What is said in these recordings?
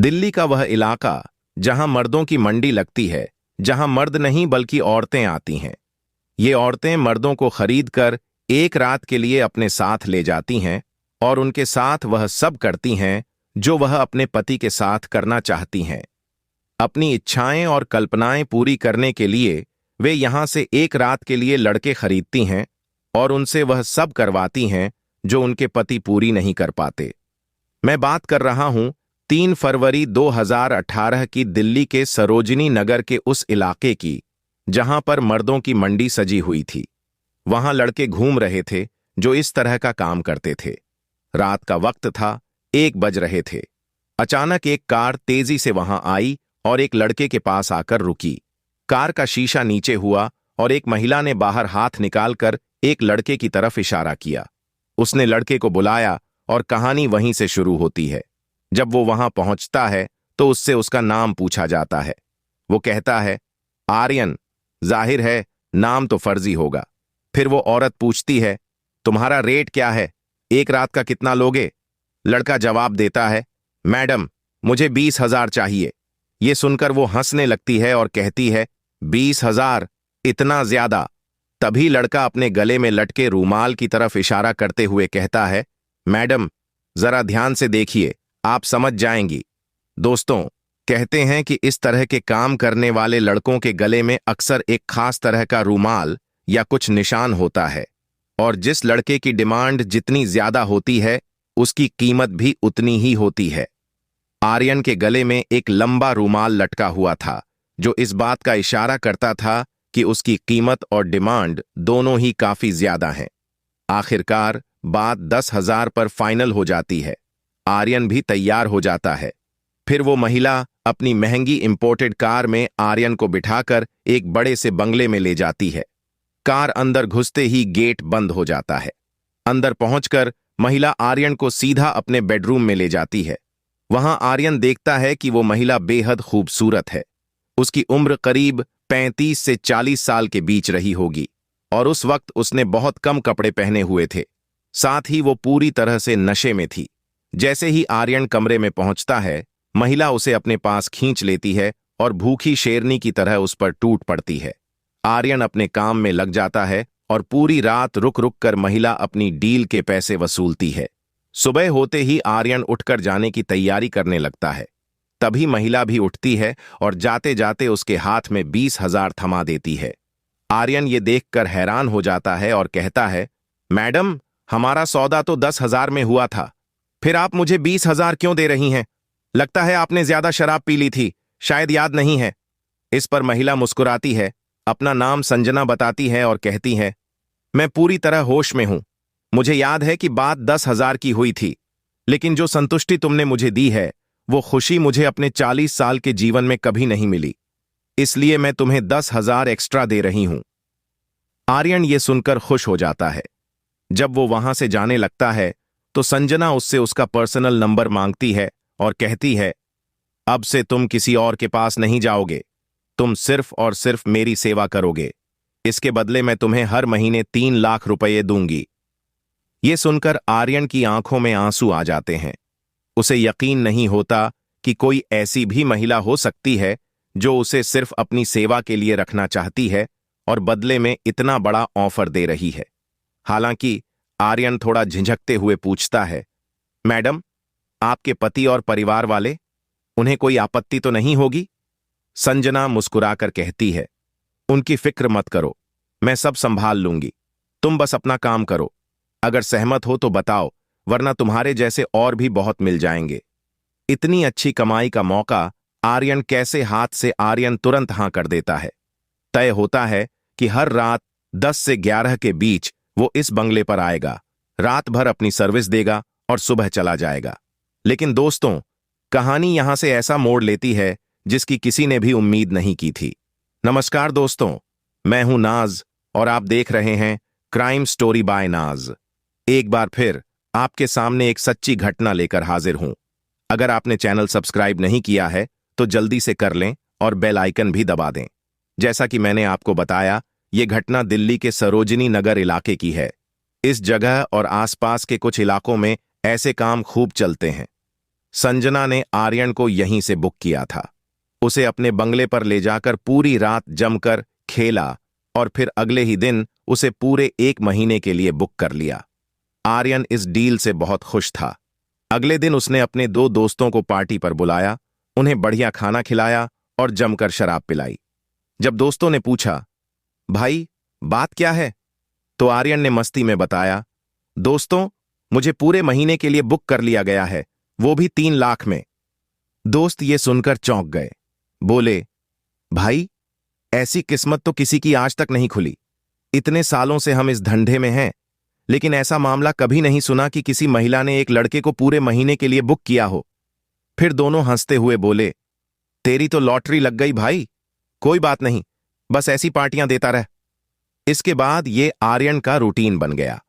दिल्ली का वह इलाका जहां मर्दों की मंडी लगती है, जहां मर्द नहीं बल्कि औरतें आती हैं। ये औरतें मर्दों को खरीद कर एक रात के लिए अपने साथ ले जाती हैं और उनके साथ वह सब करती हैं जो वह अपने पति के साथ करना चाहती हैं। अपनी इच्छाएं और कल्पनाएं पूरी करने के लिए वे यहां से एक रात के लिए लड़के खरीदती हैं और उनसे वह सब करवाती हैं जो उनके पति पूरी नहीं कर पाते। मैं बात कर रहा हूं 3 फरवरी 2018 की दिल्ली के सरोजिनी नगर के उस इलाके की जहां पर मर्दों की मंडी सजी हुई थी। वहां लड़के घूम रहे थे जो इस तरह का काम करते थे। रात का वक्त था, 1 बज रहे थे। अचानक एक कार तेजी से वहां आई और एक लड़के के पास आकर रुकी। कार का शीशा नीचे हुआ और एक महिला ने बाहर हाथ निकालकर एक लड़के की तरफ इशारा किया। उसने लड़के को बुलाया और कहानी वहीं से शुरू होती है। जब वो वहां पहुंचता है तो उससे उसका नाम पूछा जाता है। वो कहता है, आर्यन। जाहिर है नाम तो फर्जी होगा। फिर वो औरत पूछती है, तुम्हारा रेट क्या है? एक रात का कितना लोगे? लड़का जवाब देता है, मैडम मुझे 20,000 चाहिए। ये सुनकर वो हंसने लगती है और कहती है, 20,000? इतना ज्यादा? तभी लड़का अपने गले में लटके रूमाल की तरफ इशारा करते हुए कहता है, मैडम जरा ध्यान से देखिए, आप समझ जाएंगी। दोस्तों, कहते हैं कि इस तरह के काम करने वाले लड़कों के गले में अक्सर एक खास तरह का रूमाल या कुछ निशान होता है, और जिस लड़के की डिमांड जितनी ज्यादा होती है उसकी कीमत भी उतनी ही होती है। आर्यन के गले में एक लंबा रूमाल लटका हुआ था जो इस बात का इशारा करता था कि उसकी कीमत और डिमांड दोनों ही काफी ज्यादा हैं। आखिरकार बात 10,000 पर फाइनल हो जाती है। आर्यन भी तैयार हो जाता है। फिर वो महिला अपनी महंगी इंपोर्टेड कार में आर्यन को बिठाकर एक बड़े से बंगले में ले जाती है। कार अंदर घुसते ही गेट बंद हो जाता है। अंदर पहुंचकर महिला आर्यन को सीधा अपने बेडरूम में ले जाती है। वहां आर्यन देखता है कि वो महिला बेहद खूबसूरत है। उसकी उम्र करीब 35 से 40 साल के बीच रही होगी और उस वक्त उसने बहुत कम कपड़े पहने हुए थे। साथ ही वो पूरी तरह से नशे में थी। जैसे ही आर्यन कमरे में पहुंचता है, महिला उसे अपने पास खींच लेती है और भूखी शेरनी की तरह उस पर टूट पड़ती है। आर्यन अपने काम में लग जाता है और पूरी रात रुक रुक कर महिला अपनी डील के पैसे वसूलती है। सुबह होते ही आर्यन उठकर जाने की तैयारी करने लगता है। तभी महिला भी उठती है और जाते जाते उसके हाथ में 20,000 थमा देती है। आर्यन ये देखकर हैरान हो जाता है और कहता है, मैडम हमारा सौदा तो 10,000 में हुआ था, फिर आप मुझे 20,000 क्यों दे रही हैं? लगता है आपने ज्यादा शराब पी ली थी, शायद याद नहीं है। इस पर महिला मुस्कुराती है, अपना नाम संजना बताती है और कहती है, मैं पूरी तरह होश में हूं। मुझे याद है कि बात 10,000 की हुई थी, लेकिन जो संतुष्टि तुमने मुझे दी है वो खुशी मुझे अपने 40 साल के जीवन में कभी नहीं मिली, इसलिए मैं तुम्हें 10,000 एक्स्ट्रा दे रही हूं। आर्यन ये सुनकर खुश हो जाता है। जब वो वहां से जाने लगता है तो संजना उससे उसका पर्सनल नंबर मांगती है और कहती है, अब से तुम किसी और के पास नहीं जाओगे, तुम सिर्फ और सिर्फ मेरी सेवा करोगे। इसके बदले मैं तुम्हें हर महीने 3 लाख रुपए दूंगी। ये सुनकर आर्यन की आंखों में आंसू आ जाते हैं। उसे यकीन नहीं होता कि कोई ऐसी भी महिला हो सकती है जो उसे सिर्फ अपनी सेवा के लिए रखना चाहती है और बदले में इतना बड़ा ऑफर दे रही है। हालांकि आर्यन थोड़ा झिझकते हुए पूछता है, मैडम आपके पति और परिवार वाले, उन्हें कोई आपत्ति तो नहीं होगी? संजना मुस्कुराकर कहती है, उनकी फिक्र मत करो, मैं सब संभाल लूंगी। तुम बस अपना काम करो। अगर सहमत हो तो बताओ, वरना तुम्हारे जैसे और भी बहुत मिल जाएंगे। इतनी अच्छी कमाई का मौका आर्यन कैसे हाथ से आर्यन तुरंत हां कर देता है। तय होता है कि हर रात 10 से 11 के बीच वो इस बंगले पर आएगा, रात भर अपनी सर्विस देगा और सुबह चला जाएगा। लेकिन दोस्तों, कहानी यहां से ऐसा मोड़ लेती है जिसकी किसी ने भी उम्मीद नहीं की थी। नमस्कार दोस्तों, मैं हूं नाज और आप देख रहे हैं क्राइम स्टोरी बाय नाज। एक बार फिर आपके सामने एक सच्ची घटना लेकर हाजिर हूं। अगर आपने चैनल सब्सक्राइब नहीं किया है तो जल्दी से कर लें और बेल आइकन भी दबा दें। जैसा कि मैंने आपको बताया, ये घटना दिल्ली के सरोजिनी नगर इलाके की है। इस जगह और आसपास के कुछ इलाकों में ऐसे काम खूब चलते हैं। संजना ने आर्यन को यहीं से बुक किया था। उसे अपने बंगले पर ले जाकर पूरी रात जमकर खेला और फिर अगले ही दिन उसे पूरे 1 महीने के लिए बुक कर लिया। आर्यन इस डील से बहुत खुश था। अगले दिन उसने अपने 2 दोस्तों को पार्टी पर बुलाया, उन्हें बढ़िया खाना खिलाया और जमकर शराब पिलाई। जब दोस्तों ने पूछा, भाई बात क्या है, तो आर्यन ने मस्ती में बताया, दोस्तों मुझे पूरे महीने के लिए बुक कर लिया गया है, वो भी 3 लाख में। दोस्त ये सुनकर चौंक गए। बोले, भाई ऐसी किस्मत तो किसी की आज तक नहीं खुली। इतने सालों से हम इस धंधे में हैं, लेकिन ऐसा मामला कभी नहीं सुना कि किसी महिला ने एक लड़के को पूरे महीने के लिए बुक किया हो। फिर दोनों हंसते हुए बोले, तेरी तो लॉटरी लग गई भाई, कोई बात नहीं, बस ऐसी पार्टियां देता रह। इसके बाद ये आर्यन का रूटीन बन गया।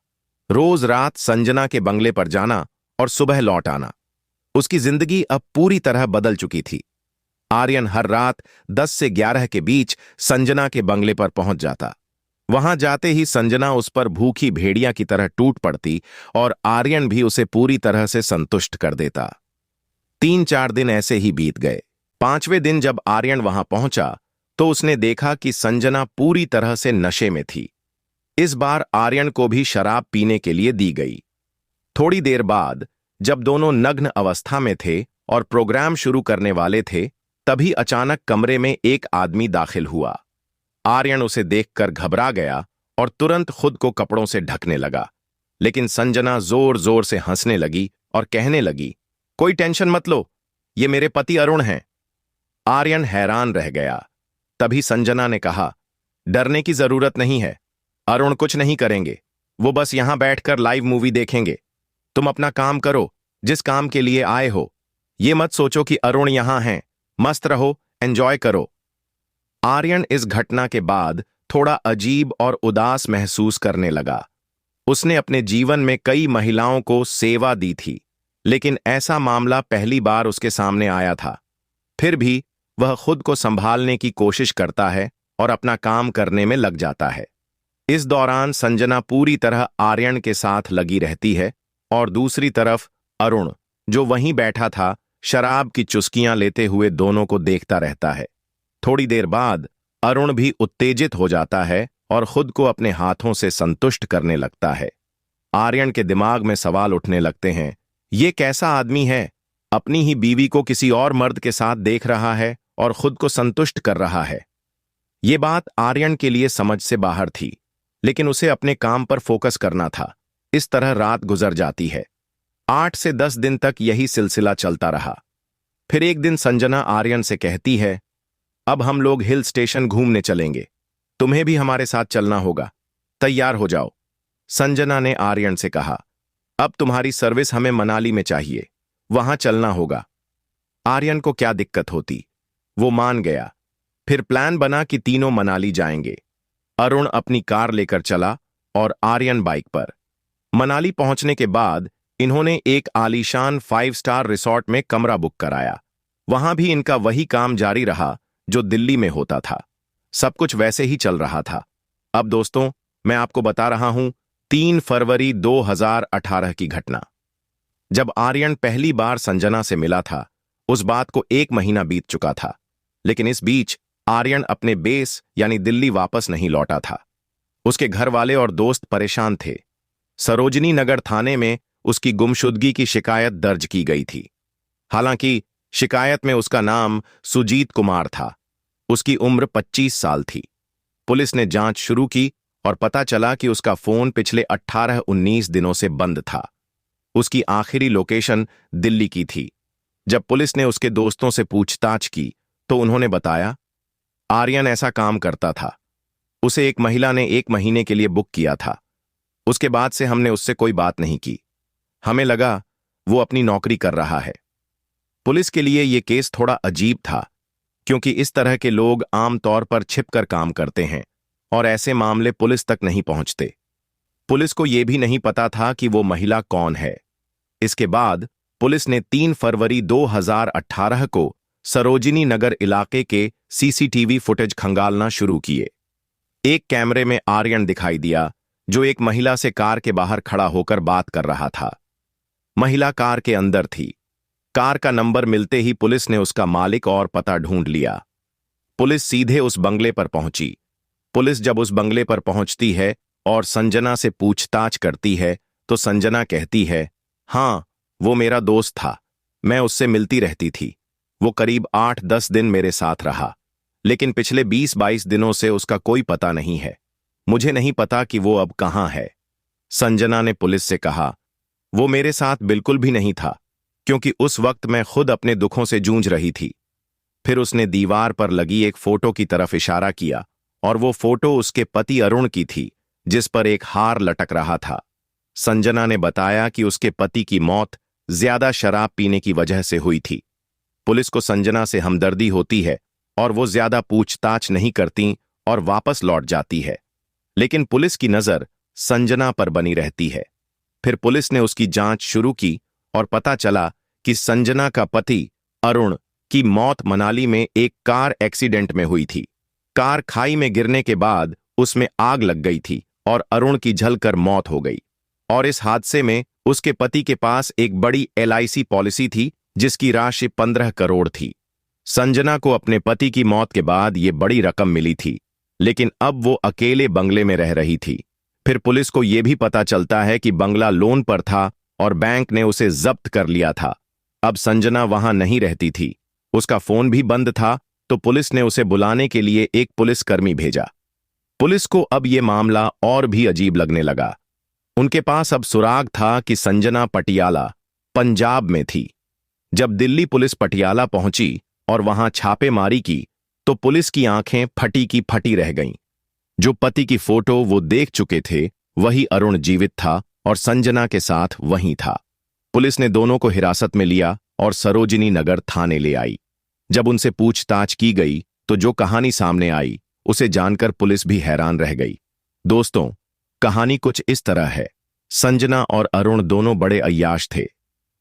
रोज रात संजना के बंगले पर जाना और सुबह लौट आना। उसकी जिंदगी अब पूरी तरह बदल चुकी थी। आर्यन हर रात 10 से 11 के बीच संजना के बंगले पर पहुंच जाता। वहां जाते ही संजना उस पर भूखी भेड़िया की तरह टूट पड़ती और आर्यन भी उसे पूरी तरह से संतुष्ट कर देता। 3-4 दिन ऐसे ही बीत गए। 5वें दिन जब आर्यन वहां पहुंचा तो उसने देखा कि संजना पूरी तरह से नशे में थी। इस बार आर्यन को भी शराब पीने के लिए दी गई। थोड़ी देर बाद जब दोनों नग्न अवस्था में थे और प्रोग्राम शुरू करने वाले थे, तभी अचानक कमरे में एक आदमी दाखिल हुआ। आर्यन उसे देखकर घबरा गया और तुरंत खुद को कपड़ों से ढकने लगा, लेकिन संजना जोर जोर से हंसने लगी और कहने लगी, कोई टेंशन मत लो, ये मेरे पति अरुण हैं। आर्यन हैरान रह गया। तभी संजना ने कहा, डरने की जरूरत नहीं है, अरुण कुछ नहीं करेंगे, वो बस यहां बैठकर लाइव मूवी देखेंगे। तुम अपना काम करो, जिस काम के लिए आए हो। ये मत सोचो कि अरुण यहां हैं, मस्त रहो, एंजॉय करो। आर्यन इस घटना के बाद थोड़ा अजीब और उदास महसूस करने लगा। उसने अपने जीवन में कई महिलाओं को सेवा दी थी, लेकिन ऐसा मामला पहली बार उसके सामने आया था। फिर भी वह खुद को संभालने की कोशिश करता है और अपना काम करने में लग जाता है। इस दौरान संजना पूरी तरह आर्यन के साथ लगी रहती है और दूसरी तरफ अरुण, जो वहीं बैठा था, शराब की चुस्कियां लेते हुए दोनों को देखता रहता है। थोड़ी देर बाद अरुण भी उत्तेजित हो जाता है और खुद को अपने हाथों से संतुष्ट करने लगता है। आर्यन के दिमाग में सवाल उठने लगते हैं, ये कैसा आदमी है, अपनी ही बीवी को किसी और मर्द के साथ देख रहा है और खुद को संतुष्ट कर रहा है। ये बात आर्यन के लिए समझ से बाहर थी, लेकिन उसे अपने काम पर फोकस करना था। इस तरह रात गुजर जाती है। 8 से 10 दिन तक यही सिलसिला चलता रहा। फिर एक दिन संजना आर्यन से कहती है, अब हम लोग हिल स्टेशन घूमने चलेंगे, तुम्हें भी हमारे साथ चलना होगा, तैयार हो जाओ। संजना ने आर्यन से कहा, अब तुम्हारी सर्विस हमें मनाली में चाहिए, वहां चलना होगा। आर्यन को क्या दिक्कत होती, वो मान गया। फिर प्लान बना कि तीनों मनाली जाएंगे। अरुण अपनी कार लेकर चला और आर्यन बाइक पर। मनाली पहुंचने के बाद इन्होंने एक आलीशान 5 स्टार रिसॉर्ट में कमरा बुक कराया। वहां भी इनका वही काम जारी रहा जो दिल्ली में होता था। सब कुछ वैसे ही चल रहा था। अब दोस्तों, मैं आपको बता रहा हूं 3 फरवरी 2018 की घटना। जब आर्यन पहली बार संजना से मिला था, उस बात को 1 महीना बीत चुका था, लेकिन इस बीच आर्यन अपने बेस यानी दिल्ली वापस नहीं लौटा था। उसके घर वाले और दोस्त परेशान थे। सरोजनी नगर थाने में उसकी गुमशुदगी की शिकायत दर्ज की गई थी। हालांकि शिकायत में उसका नाम सुजीत कुमार था। उसकी उम्र 25 साल थी। पुलिस ने जांच शुरू की और पता चला कि उसका फोन पिछले 18-19 दिनों से बंद था। उसकी आखिरी लोकेशन दिल्ली की थी। जब पुलिस ने उसके दोस्तों से पूछताछ की तो उन्होंने बताया, आर्यन ऐसा काम करता था। उसे एक महिला ने 1 महीने के लिए बुक किया था। उसके बाद से हमने उससे कोई बात नहीं की। हमें लगा वो अपनी नौकरी कर रहा है। पुलिस के लिए यह केस थोड़ा अजीब था, क्योंकि इस तरह के लोग आमतौर पर छिपकर काम करते हैं और ऐसे मामले पुलिस तक नहीं पहुंचते। पुलिस को यह भी नहीं पता था कि वो महिला कौन है। इसके बाद पुलिस ने 3 फरवरी 2018 को सरोजिनी नगर इलाके के सीसीटीवी फुटेज खंगालना शुरू किए। एक कैमरे में आर्यन दिखाई दिया, जो एक महिला से कार के बाहर खड़ा होकर बात कर रहा था। महिला कार के अंदर थी। कार का नंबर मिलते ही पुलिस ने उसका मालिक और पता ढूंढ लिया। पुलिस सीधे उस बंगले पर पहुंची। पुलिस जब उस बंगले पर पहुंचती है और संजना से पूछताछ करती है तो संजना कहती है, हाँ, वो मेरा दोस्त था, मैं उससे मिलती रहती थी। वो करीब 8-10 दिन मेरे साथ रहा, लेकिन पिछले 20-22 दिनों से उसका कोई पता नहीं है। मुझे नहीं पता कि वो अब कहाँ है। संजना ने पुलिस से कहा, वो मेरे साथ बिल्कुल भी नहीं था, क्योंकि उस वक्त मैं खुद अपने दुखों से जूझ रही थी। फिर उसने दीवार पर लगी एक फोटो की तरफ इशारा किया और वो फोटो उसके पति अरुण की थी, जिस पर एक हार लटक रहा था। संजना ने बताया कि उसके पति की मौत ज्यादा शराब पीने की वजह से हुई थी। पुलिस को संजना से हमदर्दी होती है और वो ज्यादा पूछताछ नहीं करती और वापस लौट जाती है, लेकिन पुलिस की नजर संजना पर बनी रहती है। फिर पुलिस ने उसकी जांच शुरू की और पता चला कि संजना का पति अरुण की मौत मनाली में एक कार एक्सीडेंट में हुई थी। कार खाई में गिरने के बाद उसमें आग लग गई थी और अरुण की जलकर मौत हो गई। और इस हादसे में उसके पति के पास एक बड़ी LIC पॉलिसी थी जिसकी राशि 15 करोड़ थी। संजना को अपने पति की मौत के बाद ये बड़ी रकम मिली थी, लेकिन अब वो अकेले बंगले में रह रही थी। फिर पुलिस को यह भी पता चलता है कि बंगला लोन पर था और बैंक ने उसे जब्त कर लिया था। अब संजना वहां नहीं रहती थी, उसका फोन भी बंद था, तो पुलिस ने उसे बुलाने के लिए एक पुलिसकर्मी भेजा। पुलिस को अब यह मामला और भी अजीब लगने लगा। उनके पास अब सुराग था कि संजना पटियाला, पंजाब में थी। जब दिल्ली पुलिस पटियाला पहुंची और वहां छापेमारी की तो पुलिस की आंखें फटी की फटी रह गईं। जो पति की फोटो वो देख चुके थे, वही अरुण जीवित था और संजना के साथ वहीं था। पुलिस ने दोनों को हिरासत में लिया और सरोजिनी नगर थाने ले आई। जब उनसे पूछताछ की गई तो जो कहानी सामने आई उसे जानकर पुलिस भी हैरान रह गई। दोस्तों, कहानी कुछ इस तरह है। संजना और अरुण दोनों बड़े अय्याश थे।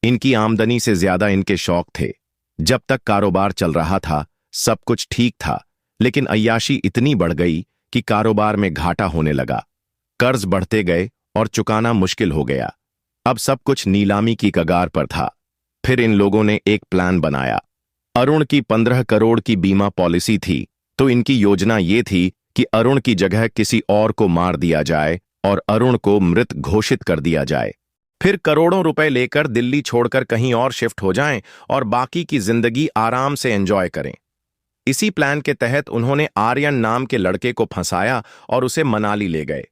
इनकी आमदनी से ज्यादा इनके शौक थे। जब तक कारोबार चल रहा था सब कुछ ठीक था, लेकिन अय्याशी इतनी बढ़ गई कि कारोबार में घाटा होने लगा। कर्ज बढ़ते गए और चुकाना मुश्किल हो गया। अब सब कुछ नीलामी की कगार पर था। फिर इन लोगों ने एक प्लान बनाया। अरुण की 15 करोड़ की बीमा पॉलिसी थी, तो इनकी योजना ये थी कि अरुण की जगह किसी और को मार दिया जाए और अरुण को मृत घोषित कर दिया जाए। फिर करोड़ों रुपए लेकर दिल्ली छोड़कर कहीं और शिफ्ट हो जाएं और बाकी की जिंदगी आराम से एंजॉय करें। इसी प्लान के तहत उन्होंने आर्यन नाम के लड़के को फंसाया और उसे मनाली ले गए।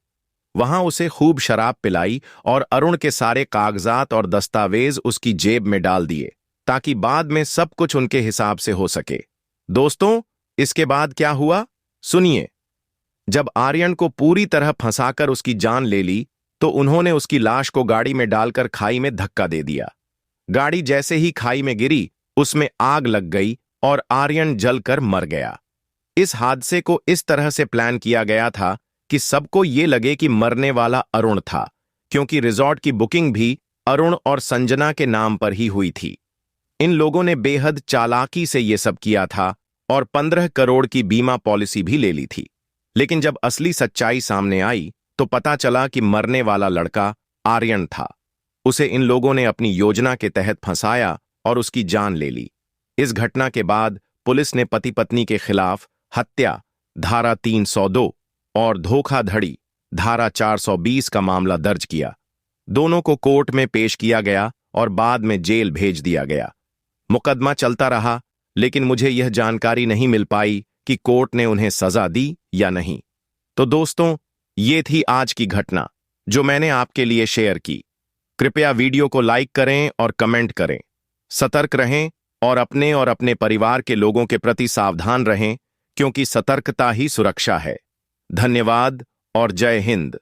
वहां उसे खूब शराब पिलाई और अरुण के सारे कागजात और दस्तावेज उसकी जेब में डाल दिए ताकि बाद में सब कुछ उनके हिसाब से हो सके। दोस्तों, इसके बाद क्या हुआ सुनिए। जब आर्यन को पूरी तरह फंसाकर उसकी जान ले ली तो उन्होंने उसकी लाश को गाड़ी में डालकर खाई में धक्का दे दिया। गाड़ी जैसे ही खाई में गिरी उसमें आग लग गई और आर्यन जलकर मर गया। इस हादसे को इस तरह से प्लान किया गया था कि सबको ये लगे कि मरने वाला अरुण था, क्योंकि रिजॉर्ट की बुकिंग भी अरुण और संजना के नाम पर ही हुई थी। इन लोगों ने बेहद चालाकी से ये सब किया था और 15 करोड़ की बीमा पॉलिसी भी ले ली थी। लेकिन जब असली सच्चाई सामने आई तो पता चला कि मरने वाला लड़का आर्यन था। उसे इन लोगों ने अपनी योजना के तहत फंसाया और उसकी जान ले ली। इस घटना के बाद पुलिस ने पति पत्नी के खिलाफ हत्या धारा 302 और धोखाधड़ी धारा 420 का मामला दर्ज किया। दोनों को कोर्ट में पेश किया गया और बाद में जेल भेज दिया गया। मुकदमा चलता रहा, लेकिन मुझे यह जानकारी नहीं मिल पाई कि कोर्ट ने उन्हें सजा दी या नहीं। तो दोस्तों, ये थी आज की घटना जो मैंने आपके लिए शेयर की। कृपया वीडियो को लाइक करें और कमेंट करें। सतर्क रहें और अपने परिवार के लोगों के प्रति सावधान रहें, क्योंकि सतर्कता ही सुरक्षा है। धन्यवाद और जय हिंद।